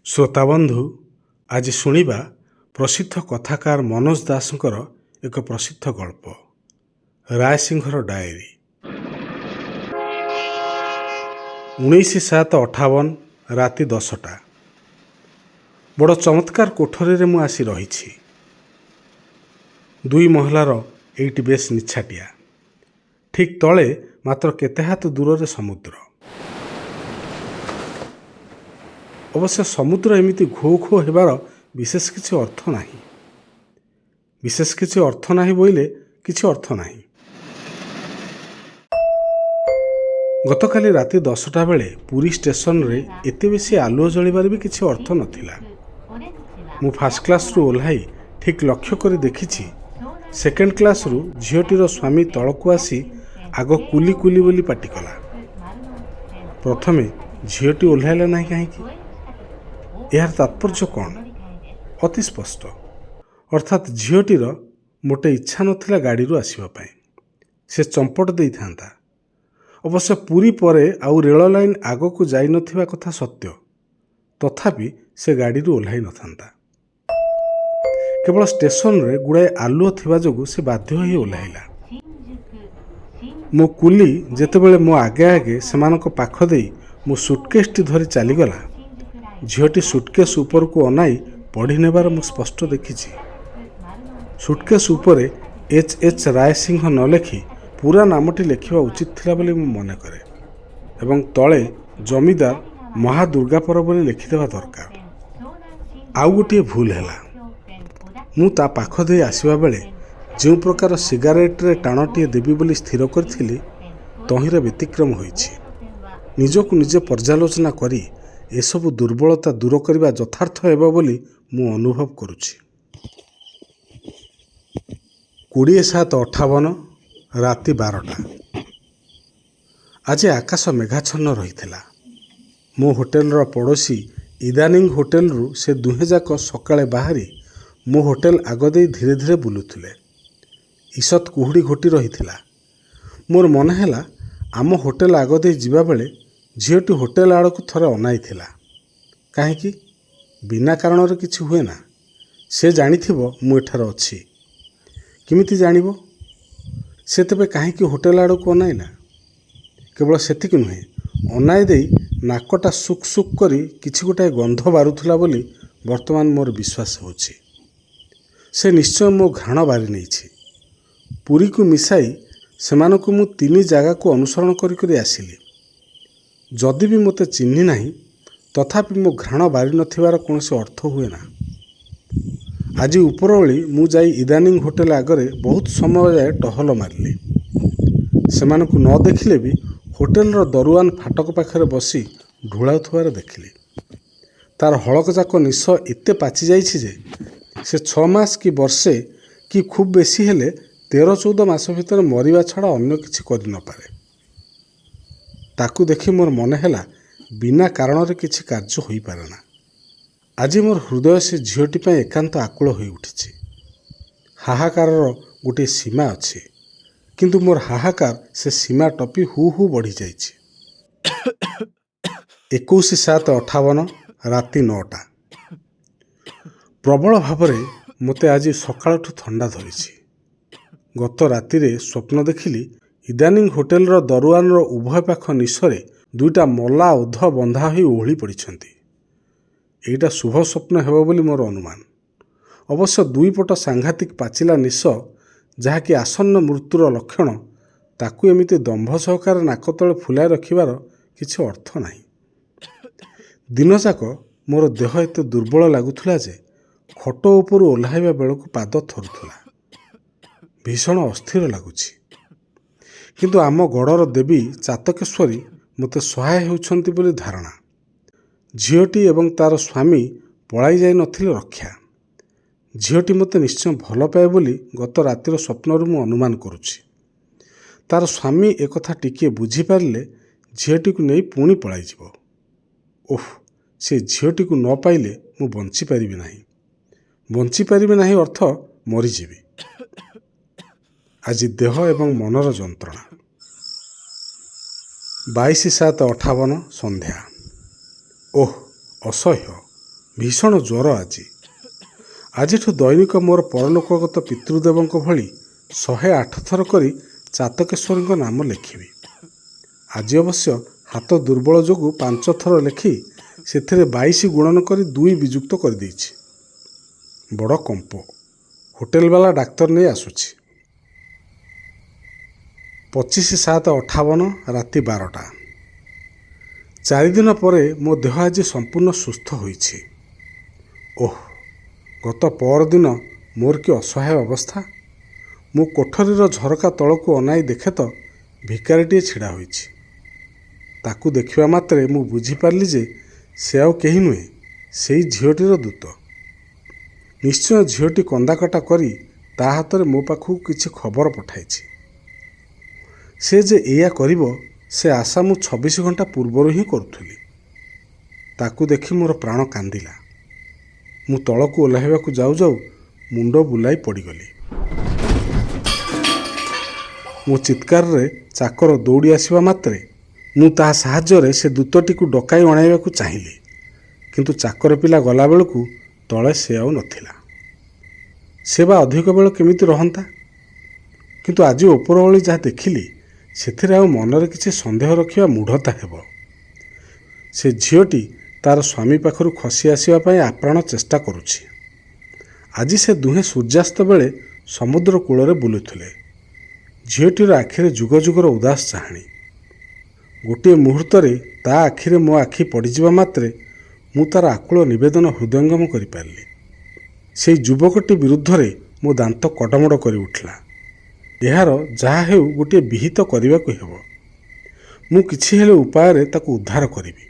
ଶ୍ରୋତାବନ୍ଧୁ, ଆଜି ଶୁଣିବା ପ୍ରସିଦ୍ଧ କଥାକାର ମନୋଜ ଦାସଙ୍କର ଏକ ପ୍ରସିଦ୍ଧ ଗଳ୍ପ ରାୟସିଂହର ଡାଏରୀ। 19/7/58 ରାତି 10ଟା। ବଡ଼ ଚମତ୍କାର କୋଠରୀରେ ମୁଁ ଆସି ରହିଛି। 2 ମହଲାର ଏଇଟି ବେଶ ନିଛାଟିଆ। ଠିକ୍ ତଳେ ମାତ୍ର କେତେ ହାତ ଦୂରରେ ସମୁଦ୍ର। ଅବଶ୍ୟ ସମୁଦ୍ର ଏମିତି ଘୋ ଘୋ ହେବାର ବିଶେଷ କିଛି ଅର୍ଥ ନାହିଁ। ବିଶେଷ କିଛି ଅର୍ଥ ନାହିଁ ବୋଇଲେ କିଛି ଅର୍ଥ ନାହିଁ। ଗତକାଲି ରାତି 10ଟା ବେଳେ ପୁରୀ ଷ୍ଟେସନରେ ଏତେ ବେଶୀ ଆଲୁଅ ଜଳିବାର ବି କିଛି ଅର୍ଥ ନଥିଲା। ମୁଁ ଫାର୍ଷ୍ଟ କ୍ଲାସରୁ ଓହ୍ଲାଇ ଠିକ୍ ଲକ୍ଷ୍ୟ କରି ଦେଖିଛି, ସେକେଣ୍ଡ କ୍ଲାସରୁ ଝିଅଟିର ସ୍ୱାମୀ ତଳକୁ ଆସି ଆଗ କୁଲି କୁଲି ବୋଲି ପାଟି କଲା। ପ୍ରଥମେ ଝିଅଟି ଓହ୍ଲାଇଲା ନାହିଁ କାହିଁକି? ଏହାର ତାତ୍ପର୍ଯ୍ୟ କ'ଣ? ଅତି ସ୍ପଷ୍ଟ। ଅର୍ଥାତ୍ ଝିଅଟିର ମୋଟେ ଇଚ୍ଛା ନଥିଲା ଗାଡ଼ିରୁ ଆସିବା ପାଇଁ। ସେ ଚମ୍ପଟ ଦେଇଥାନ୍ତା। ଅବଶ୍ୟ ପୁରୀ ପରେ ଆଉ ରେଳ ଲାଇନ୍ ଆଗକୁ ଯାଇନଥିବା କଥା ସତ୍ୟ। ତଥାପି ସେ ଗାଡ଼ିରୁ ଓହ୍ଲାଇ ନଥାନ୍ତା। କେବଳ ଷ୍ଟେସନରେ ଗୁଡ଼ାଏ ଆଲୁଅ ଥିବା ଯୋଗୁଁ ସେ ବାଧ୍ୟ ହୋଇ ଓହ୍ଲାଇଲା। ମୋ କୁଲି ଯେତେବେଳେ ମୋ ଆଗେ ଆଗେ ସେମାନଙ୍କ ପାଖ ଦେଇ ମୋ ସୁଟକେସ୍ଟି ଧରି ଚାଲିଗଲା, ଝିଅଟି ସୁଟକେସ୍ ଉପରକୁ ଅନାଇ ପଢ଼ି ନେବାର ମୁଁ ସ୍ପଷ୍ଟ ଦେଖିଛି। ସୁଟକେସ୍ ଉପରେ H.H. ରାୟସିଂହ ନ ଲେଖି ପୁରା ନାମଟି ଲେଖିବା ଉଚିତ ଥିଲା ବୋଲି ମୁଁ ମନେ କରେ ଏବଂ ତଳେ ଜମିଦାର ମହାଦୁର୍ଗାପର ବୋଲି ଲେଖିଦେବା ଦରକାର। ଆଉ ଗୋଟିଏ ଭୁଲ ହେଲା। ମୁଁ ତା ପାଖ ଦେଇ ଆସିବା ବେଳେ ଯେଉଁ ପ୍ରକାର ସିଗାରେଟରେ ଟାଣଟିଏ ଦେବି ବୋଲି ସ୍ଥିର କରିଥିଲି, ତହିଁରେ ବ୍ୟତିକ୍ରମ ହୋଇଛି। ନିଜକୁ ନିଜେ ପର୍ଯ୍ୟାଲୋଚନା କରି ଏସବୁ ଦୁର୍ବଳତା ଦୂର କରିବା ଯଥାର୍ଥ ହେବ ବୋଲି ମୁଁ ଅନୁଭବ କରୁଛି। 20/7/58 ରାତି 12ଟା। ଆଜି ଆକାଶ ମେଘାଚ୍ଛନ୍ନ ରହିଥିଲା। ମୋ ହୋଟେଲର ପଡ଼ୋଶୀ ଇଦାନିଂ ହୋଟେଲରୁ ସେ ଦୁହେଁ ଯାକ ସକାଳେ ବାହାରି ମୋ ହୋଟେଲ ଆଗ ଦେଇ ଧୀରେ ଧୀରେ ବୁଲୁଥିଲେ। ঈଷତ୍ କୁହୁଡ଼ି ଘୋଟି ରହିଥିଲା। ମୋର ମନେ ହେଲା, ଆମ ହୋଟେଲ ଆଗ ଦେଇ ଯିବାବେଳେ ଝିଅଟି ହୋଟେଲ ଆଡ଼କୁ ଥରେ ଅନାଇଥିଲା। କାହିଁକି? ବିନା କାରଣରେ କିଛି ହୁଏ ନା। ସେ ଜାଣିଥିବ ମୁଁ ଏଠାରେ ଅଛି। କେମିତି ଜାଣିବ? ସେ ତେବେ କାହିଁକି ହୋଟେଲ ଆଡ଼କୁ ଅନାଇଲା? କେବଳ ସେତିକି ନୁହେଁ, ଅନାଇ ଦେଇ ନାକଟା ସୁକ୍ ସୁକ୍ କରି କିଛି ଗୋଟାଏ ଗନ୍ଧ ବାରୁଥିଲା ବୋଲି ବର୍ତ୍ତମାନ ମୋର ବିଶ୍ୱାସ ହେଉଛି। ସେ ନିଶ୍ଚୟ ମୋ ଘ୍ରାଣ ବାରି ନେଇଛି। ପୁରୀକୁ ମିଶାଇ ସେମାନଙ୍କୁ ମୁଁ 3 ଜାଗାକୁ ଅନୁସରଣ କରି କରି ଆସିଲି। ଯଦି ବି ମୋତେ ଚିହ୍ନି ନାହିଁ, ତଥାପି ମୋ ଘ୍ରାଣ ବାରି ନଥିବାର କୌଣସି ଅର୍ଥ ହୁଏ ନା। ଆଜି ଉପରଓଳି ମୁଁ ଯାଇ ଇଦାନିଂ ହୋଟେଲ ଆଗରେ ବହୁତ ସମୟ ଯାଏ ଟହଲ ମାରିଲି। ସେମାନଙ୍କୁ ନ ଦେଖିଲେ ବି ହୋଟେଲର ଦରୱାନ ଫାଟକ ପାଖରେ ବସି ଢୁଳାଉଥିବାର ଦେଖିଲି। ତାର ହଳକଯାକ ନିଶ ଏତେ ପାଚି ଯାଇଛି ଯେ ସେ 6 ମାସ କି ବର୍ଷେ କି ଖୁବ୍ ବେଶୀ ହେଲେ 13-14 ମାସ ଭିତରେ ମରିବା ଛଡ଼ା ଅନ୍ୟ କିଛି କରି ନପାରେ। ତାକୁ ଦେଖି ମୋର ମନେ ହେଲା, ବିନା କାରଣରେ କିଛି କାର୍ଯ୍ୟ ହୋଇପାରେ ନା। ଆଜି ମୋର ହୃଦୟ ସେ ଝିଅଟି ପାଇଁ ଏକାନ୍ତ ଆକୁଳ ହୋଇ ଉଠିଛି। ହାହାକାରର ଗୋଟିଏ ସୀମା ଅଛି, କିନ୍ତୁ ମୋର ହାହାକାର ସେ ସୀମା ଟପି ହୁ ହୁ ବଢ଼ିଯାଇଛି। 21/7/58 ରାତି 9ଟା। ପ୍ରବଳ ଭାବରେ ମୋତେ ଆଜି ସକାଳଠୁ ଥଣ୍ଡା ଧରିଛି। ଗତ ରାତିରେ ସ୍ୱପ୍ନ ଦେଖିଲି, ଇଦାନିଂ ହୋଟେଲର ଦରୱାନର ଉଭୟ ପାଖ ନିଶରେ 2ଟା ମଲା ଓଧ ବନ୍ଧା ହୋଇ ଓହଳି ପଡ଼ିଛନ୍ତି। ଏଇଟା ଶୁଭ ସ୍ୱପ୍ନ ହେବ ବୋଲି ମୋର ଅନୁମାନ। ଅବଶ୍ୟ 2 ପଟ ସାଂଘାତିକ ପାଚିଲା ନିଶ, ଯାହାକି ଆସନ୍ନ ମୃତ୍ୟୁର ଲକ୍ଷଣ, ତାକୁ ଏମିତି ଦମ୍ଭ ସହକାରେ ନାକ ତଳେ ଫୁଲାଇ ରଖିବାର କିଛି ଅର୍ଥ ନାହିଁ। ଦିନଯାକ ମୋର ଦେହ ଏତେ ଦୁର୍ବଳ ଲାଗୁଥିଲା ଯେ ଖଟ ଉପରୁ ଓହ୍ଲାଇବା ବେଳକୁ ପାଦ ଥରୁଥିଲା। ଭୀଷଣ ଅସ୍ଥିର ଲାଗୁଛି। କିନ୍ତୁ ଆମ ଗଡ଼ର ଦେବୀ ଚାତକେଶ୍ୱରୀ ମୋତେ ସହାୟ ହେଉଛନ୍ତି ବୋଲି ଧାରଣା। ଝିଅଟି ଏବଂ ତାର ସ୍ୱାମୀ ପଳାଇ ଯାଇ ନଥିଲେ ରକ୍ଷା। ଝିଅଟି ମୋତେ ନିଶ୍ଚୟ ଭଲ ପାଏ ବୋଲି ଗତ ରାତିର ସ୍ୱପ୍ନରୁ ମୁଁ ଅନୁମାନ କରୁଛି। ତାର ସ୍ୱାମୀ ଏକଥା ଟିକିଏ ବୁଝିପାରିଲେ ଝିଅଟିକୁ ନେଇ ପୁଣି ପଳାଇଯିବ। ଓଃ, ସେ ଝିଅଟିକୁ ନ ପାଇଲେ ମୁଁ ବଞ୍ଚିପାରିବି ନାହିଁ। ବଞ୍ଚିପାରିବି ନାହିଁ ଅର୍ଥ ମରିଯିବି। ଆଜି ଦେହ ଏବଂ ମନର ଯନ୍ତ୍ରଣା। 22/7/58 ସନ୍ଧ୍ୟା। ଓଃ, ଅସହ୍ୟ। ଭୀଷଣ ଜ୍ୱର ଆଜି। ଆଜିଠୁ ଦୈନିକ ମୋର ପରଲୋକଗତ ପିତୃଦେବଙ୍କ ଭଳି 108 ଥର କରି ଚାତକେଶ୍ୱରଙ୍କ ନାମ ଲେଖିବି। ଆଜି ଅବଶ୍ୟ ହାତ ଦୁର୍ବଳ ଯୋଗୁଁ 5 ଥର ଲେଖି ସେଥିରେ 22 ଗୁଣନ କରି 2 ବିଯୁକ୍ତ କରିଦେଇଛି। ବଡ଼ କମ୍ପ। ହୋଟେଲବାଲା ଡାକ୍ତର ନେଇ ଆସୁଛି। 25/7/58 ରାତି 12ଟା। 4 ଦିନ ପରେ ମୋ ଦେହ ଆଜି ସମ୍ପୂର୍ଣ୍ଣ ସୁସ୍ଥ ହୋଇଛି। ଓଃ, ଗତ ପରଦିନ ମୋର କି ଅସହାୟ ଅବସ୍ଥା। ମୁଁ କୋଠରୀର ଝରକା ତଳକୁ ଅନାଇ ଦେଖେ ତ ଭିକାରୀଟିଏ ଛିଡ଼ା ହୋଇଛି। ତାକୁ ଦେଖିବା ମାତ୍ରେ ମୁଁ ବୁଝିପାରିଲି ଯେ ସେ ଆଉ କେହି ନୁହେଁ, ସେଇ ଝିଅଟିର ଦୂତ। ନିଶ୍ଚୟ ଝିଅଟି କନ୍ଦାକଟା କରି ତା ହାତରେ ମୋ ପାଖକୁ କିଛି ଖବର ପଠାଇଛି। ସେ ଯେ ଏଇଆ କରିବ ସେ ଆଶା ମୁଁ 26 ଘଣ୍ଟା ପୂର୍ବରୁ ହିଁ କରୁଥିଲି। ତାକୁ ଦେଖି ମୋର ପ୍ରାଣ କାନ୍ଦିଲା। ମୁଁ ତଳକୁ ଓହ୍ଲାଇବାକୁ ଯାଉ ଯାଉ ମୁଣ୍ଡ ବୁଲାଇ ପଡ଼ିଗଲି। ମୋ ଚିତ୍କାରରେ ଚାକର ଦୌଡ଼ି ଆସିବା ମାତ୍ରେ ମୁଁ ତାହା ସାହାଯ୍ୟରେ ସେ ଦୂତଟିକୁ ଡକାଇ ଅଣାଇବାକୁ ଚାହିଁଲି, କିନ୍ତୁ ଚାକର ପିଲା ଗଲାବେଳକୁ ତଳେ ସେ ଆଉ ନଥିଲା। ସେ ବା ଅଧିକ ବେଳ କେମିତି ରହନ୍ତା? କିନ୍ତୁ ଆଜି ଉପରଓଳି ଯାହା ଦେଖିଲି ସେଥିରେ ଆଉ ମନରେ କିଛି ସନ୍ଦେହ ରଖିବା ମୂଢ଼ତା ହେବ। ସେ ଝିଅଟି ତାର ସ୍ୱାମୀ ପାଖରୁ ଖସି ଆସିବା ପାଇଁ ଆପ୍ରାଣ ଚେଷ୍ଟା କରୁଛି। ଆଜି ସେ ଦୁହେଁ ସୂର୍ଯ୍ୟାସ୍ତ ବେଳେ ସମୁଦ୍ର କୂଳରେ ବୁଲୁଥିଲେ। ଝିଅଟିର ଆଖିରେ ଯୁଗ ଯୁଗର ଉଦାସ ଚାହାଣୀ। ଗୋଟିଏ ମୁହୂର୍ତ୍ତରେ ତା ଆଖିରେ ମୋ ଆଖି ପଡ଼ିଯିବା ମାତ୍ରେ ମୁଁ ତାର ଆକୁଳ ନିବେଦନ ହୃଦୟଙ୍ଗମ କରିପାରିଲି। ସେଇ ଯୁବକଟି ବିରୁଦ୍ଧରେ ମୋ ଦାନ୍ତ କଡ଼ମଡ଼ କରି ଉଠିଲା। ଏହାର ଯାହା ହେଉ ଗୋଟିଏ ବିହିତ କରିବାକୁ ହେବ। ମୁଁ କିଛି ହେଲେ ଉପାୟରେ ତାକୁ ଉଦ୍ଧାର କରିବି।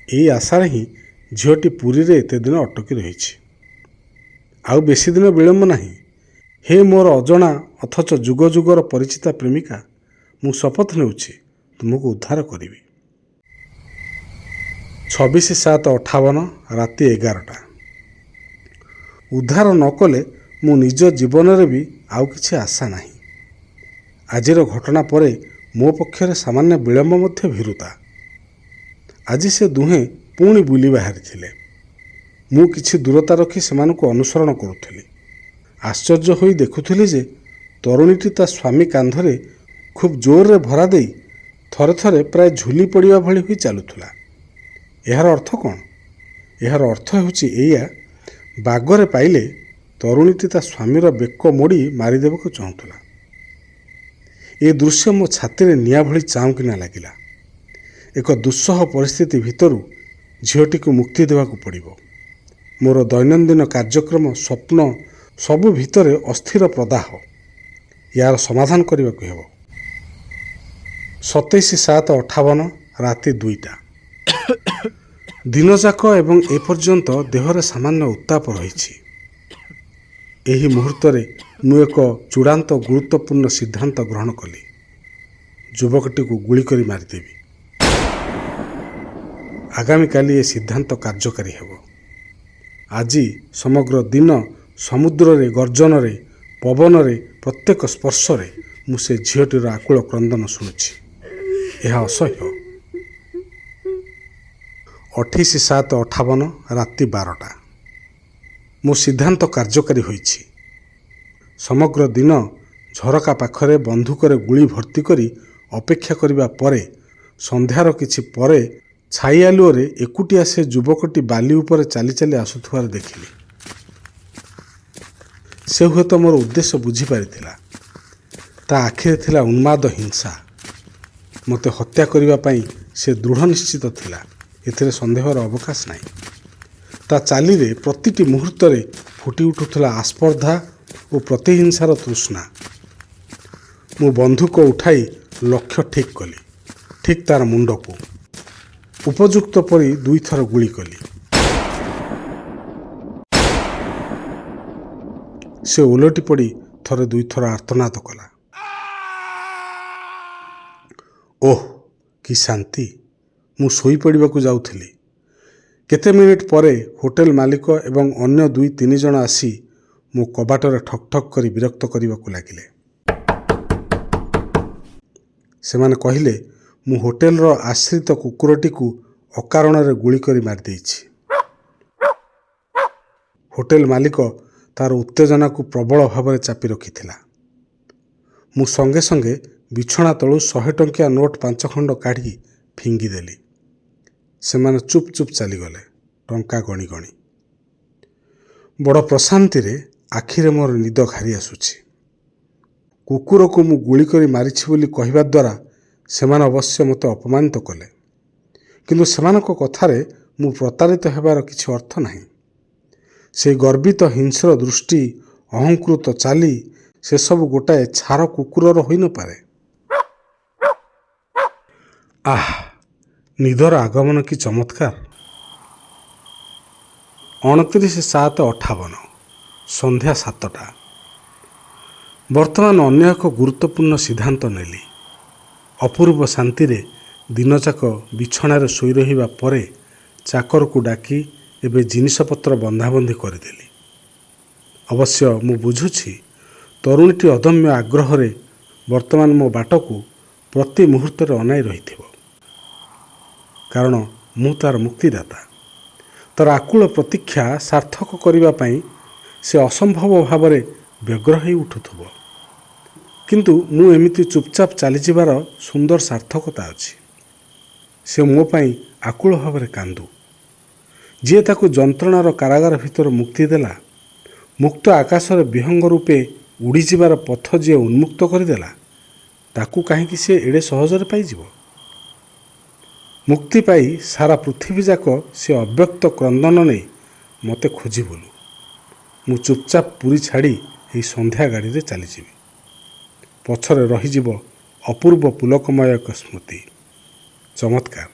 ଏଇ ଆଶାରେ ହିଁ ଝିଅଟି ପୁରୀରେ ଏତେ ଦିନ ଅଟକି ରହିଛି। ଆଉ ବେଶୀ ଦିନ ବିଳମ୍ବ ନାହିଁ। ହେ ମୋର ଅଜଣା ଅଥଚ ଯୁଗ ଯୁଗର ପରିଚିତା ପ୍ରେମିକା, ମୁଁ ଶପଥ ନେଉଛି ତୁମକୁ ଉଦ୍ଧାର କରିବି। 26/7/58 ରାତି 11ଟା। ଉଦ୍ଧାର ନ କଲେ ମୁଁ ନିଜ ଜୀବନରେ ବି ଆଉ କିଛି ଆଶା ନାହିଁ। ଆଜିର ଘଟଣା ପରେ ମୋ ପକ୍ଷରେ ସାମାନ୍ୟ ବିଳମ୍ବ ମଧ୍ୟ ଭୀରୁତା। ଆଜି ସେ ଦୁହେଁ ପୁଣି ବୁଲି ବାହାରିଥିଲେ। ମୁଁ କିଛି ଦୂରତା ରଖି ସେମାନଙ୍କୁ ଅନୁସରଣ କରୁଥିଲି। ଆଶ୍ଚର୍ଯ୍ୟ ହୋଇ ଦେଖୁଥିଲି ଯେ ତରୁଣୀଟି ତା ସ୍ୱାମୀ କାନ୍ଧରେ ଖୁବ୍ ଜୋରରେ ଭରା ଦେଇ ଥରେ ଥରେ ପ୍ରାୟ ଝୁଲି ପଡ଼ିବା ଭଳି ହୋଇ ଚାଲୁଥିଲା। ଏହାର ଅର୍ଥ କ'ଣ? ଏହାର ଅର୍ଥ ହେଉଛି ଏଇଆ, ବାଗରେ ପାଇଲେ ତରୁଣୀଟି ତା ସ୍ୱାମୀର ବେକ ମୋଡ଼ି ମାରିଦେବାକୁ ଚାହୁଁଥିଲା। ଏ ଦୃଶ୍ୟ ମୋ ଛାତିରେ ନିଆଁ ଭଳି ଚାଉଁକିନା ଲାଗିଲା। ଏକ ଦୁଃସହ ପରିସ୍ଥିତି ଭିତରୁ ଝିଅଟିକୁ ମୁକ୍ତି ଦେବାକୁ ପଡ଼ିବ। ମୋର ଦୈନନ୍ଦିନ କାର୍ଯ୍ୟକ୍ରମ, ସ୍ୱପ୍ନ ସବୁ ଭିତରେ ଅସ୍ଥିର ପ୍ରଦାହ। ୟାର ସମାଧାନ କରିବାକୁ ହେବ। 27/7/58 ରାତି 2ଟା। ଦିନଯାକ ଏବଂ ଏପର୍ଯ୍ୟନ୍ତ ଦେହରେ ସାମାନ୍ୟ ଉତ୍ତାପ ରହିଛି। ଏହି ମୁହୂର୍ତ୍ତରେ ମୁଁ ଏକ ଚୂଡ଼ାନ୍ତ ଗୁରୁତ୍ୱପୂର୍ଣ୍ଣ ସିଦ୍ଧାନ୍ତ ଗ୍ରହଣ କଲି। ଯୁବକଟିକୁ ଗୁଳି କରି ମାରିଦେବି। ଆଗାମୀକାଲି ଏ ସିଦ୍ଧାନ୍ତ କାର୍ଯ୍ୟକାରୀ ହେବ। ଆଜି ସମଗ୍ର ଦିନ ସମୁଦ୍ରରେ, ଗର୍ଜନରେ, ପବନରେ, ପ୍ରତ୍ୟେକ ସ୍ପର୍ଶରେ ମୁଁ ସେ ଝିଅଟିର ଆକୁଳ କ୍ରନ୍ଦନ ଶୁଣୁଛି। ଏହା ଅସହ୍ୟ। 28/7/58 ରାତି 12ଟା। ମୋ ସିଦ୍ଧାନ୍ତ କାର୍ଯ୍ୟକାରୀ ହୋଇଛି। ସମଗ୍ର ଦିନ ଝରକା ପାଖରେ ବନ୍ଧୁକରେ ଗୁଳି ଭର୍ତ୍ତି କରି ଅପେକ୍ଷା କରିବା ପରେ ସନ୍ଧ୍ୟାର କିଛି ପରେ ଛାଇ ଆଲୁଅରେ ଏକୁଟିଆ ସେ ଯୁବକଟି ବାଲି ଉପରେ ଚାଲି ଚାଲି ଆସୁଥିବାର ଦେଖିଲି। ସେ ହୁଏତ ମୋର ଉଦ୍ଦେଶ୍ୟ ବୁଝିପାରିଥିଲା। ତା ଆଖିରେ ଥିଲା ଉନ୍ମାଦ ହିଂସା। ମୋତେ ହତ୍ୟା କରିବା ପାଇଁ ସେ ଦୃଢ଼ ନିଶ୍ଚିତ ଥିଲା, ଏଥିରେ ସନ୍ଦେହର ଅବକାଶ ନାହିଁ। ତା ଚାଲିରେ ପ୍ରତିଟି ମୁହୂର୍ତ୍ତରେ ଫୁଟି ଉଠୁଥିଲା ଆସ୍ପର୍ଦ୍ଧା ଓ ପ୍ରତିହିଂସାର ତୃଷ୍ଣା। ମୁଁ ବନ୍ଧୁକ ଉଠାଇ ଲକ୍ଷ୍ୟ ଠିକ୍ କଲି, ଠିକ୍ ତାର ମୁଣ୍ଡକୁ। ଉପଯୁକ୍ତ ପରି 2 ଥର ଗୁଳି କଲି। ସେ ଓଲଟି ପଡ଼ି ଥରେ 2 ଥର ଆର୍ତ୍ତନାଦ କଲା। ଓଃ, କି ଶାନ୍ତି! ମୁଁ ଶୋଇପଡ଼ିବାକୁ ଯାଉଥିଲି। କେତେ ମିନିଟ୍ ପରେ ହୋଟେଲ ମାଲିକ ଏବଂ ଅନ୍ୟ 2-3 ଜଣ ଆସି ମୋ କବାଟରେ ଠକ୍ ଠକ୍ କରି ବିରକ୍ତ କରିବାକୁ ଲାଗିଲେ। ସେମାନେ କହିଲେ ମୁଁ ହୋଟେଲର ଆଶ୍ରିତ କୁକୁରଟିକୁ ଅକାରଣରେ ଗୁଳି କରି ମାରିଦେଇଛି। ହୋଟେଲ ମାଲିକ ତାର ଉତ୍ତେଜନାକୁ ପ୍ରବଳ ଭାବରେ ଚାପି ରଖିଥିଲା। ମୁଁ ସଙ୍ଗେ ସଙ୍ଗେ ବିଛଣା ତଳୁ 100 ଟଙ୍କିଆ ନୋଟ୍ 5 ଖଣ୍ଡ କାଢ଼ି ଫିଙ୍ଗିଦେଲି। ସେମାନେ ଚୁପ୍ ଚୁପ୍ ଚାଲିଗଲେ, ଟଙ୍କା ଗଣି ଗଣି। ବଡ଼ ପ୍ରଶାନ୍ତିରେ ଆଖିରେ ମୋର ନିଦ ଘାରି ଆସୁଛି। କୁକୁରକୁ ମୁଁ ଗୁଳି କରି ମାରିଛି ବୋଲି କହିବା ଦ୍ୱାରା ସେମାନେ ଅବଶ୍ୟ ମୋତେ ଅପମାନିତ କଲେ, କିନ୍ତୁ ସେମାନଙ୍କ କଥାରେ ମୁଁ ପ୍ରତାରିତ ହେବାର କିଛି ଅର୍ଥ ନାହିଁ। ସେହି ଗର୍ବିତ ହିଂସ୍ର ଦୃଷ୍ଟି, ଅହଂକୃତ ଚାଲି, ସେସବୁ ଗୋଟାଏ ଛାର କୁକୁରର ହୋଇନପାରେ। ଆଃ, ନିଦର ଆଗମନ କି ଚମତ୍କାର! 29/7/58 ସନ୍ଧ୍ୟା 7ଟା। ବର୍ତ୍ତମାନ ଅନ୍ୟ ଏକ ଗୁରୁତ୍ୱପୂର୍ଣ୍ଣ ସିଦ୍ଧାନ୍ତ ନେଲି। ଅପୂର୍ବ ଶାନ୍ତିରେ ଦିନଯାକ ବିଛଣାରେ ଶୋଇ ରହିବା ପରେ ଚାକରକୁ ଡାକି ଏବେ ଜିନିଷପତ୍ର ବନ୍ଧାବନ୍ଧି କରିଦେଲି। ଅବଶ୍ୟ ମୁଁ ବୁଝୁଛି ତରୁଣୀଟି ଅଦମ୍ୟ ଆଗ୍ରହରେ ବର୍ତ୍ତମାନ ମୋ ବାଟକୁ ପ୍ରତି ମୁହୂର୍ତ୍ତରେ ଅନାଇ ରହିଥିବ। କାରଣ ମୁଁ ତାର ମୁକ୍ତିଦାତା। ତାର ଆକୁଳ ପ୍ରତୀକ୍ଷା ସାର୍ଥକ କରିବା ପାଇଁ ସେ ଅସମ୍ଭବ ଭାବରେ ବ୍ୟଗ୍ର ହୋଇ ଉଠୁଥିବ। କିନ୍ତୁ ମୁଁ ଏମିତି ଚୁପଚାପ୍ ଚାଲିଯିବାର ସୁନ୍ଦର ସାର୍ଥକତା ଅଛି। ସେ ମୋ ପାଇଁ ଆକୁଳ ଭାବରେ କାନ୍ଦୁ। ଯିଏ ତାକୁ ଯନ୍ତ୍ରଣାର କାରାଗାର ଭିତରୁ ମୁକ୍ତି ଦେଲା, ମୁକ୍ତ ଆକାଶରେ ବିହଙ୍ଗ ରୂପେ ଉଡ଼ିଯିବାର ପଥ ଯିଏ ଉନ୍ମୁକ୍ତ କରିଦେଲା, ତାକୁ କାହିଁକି ସେ ଏଡ଼େ ସହଜରେ ପାଇଯିବ? ମୁକ୍ତି ପାଇ ସାରା ପୃଥିବୀଯାକ ସେ ଅବ୍ୟକ୍ତ କ୍ରନ୍ଦନ ନେଇ ମୋତେ ଖୋଜି ବୁଲୁ। ମୁଁ ଚୁପଚାପ୍ ପୁରୀ ଛାଡ଼ି ଏହି ସନ୍ଧ୍ୟା ଗାଡ଼ିରେ ଚାଲିଯିବି। ପଛରେ ରହିଯିବ ଅପୂର୍ବ ପୁଲକମୟ ଏକ ସ୍ମୃତି। ଚମତ୍କାର!